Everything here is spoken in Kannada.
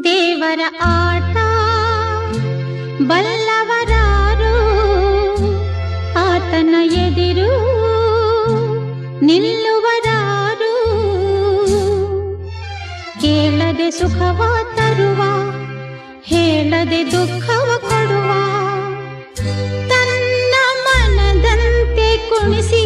ದೇವರ ಆಟ ಬಲ್ಲವರಾರು, ಆತನ ಎದಿರು ನಿಲ್ಲುವರಾರು. ಕೇಳದೆ ಸುಖವ ತರುವ, ಹೇಳದೆ ದುಃಖವ ಕೊಡುವ, ತನ್ನ ಮನದಂತೆ ಕುಣಿಸಿ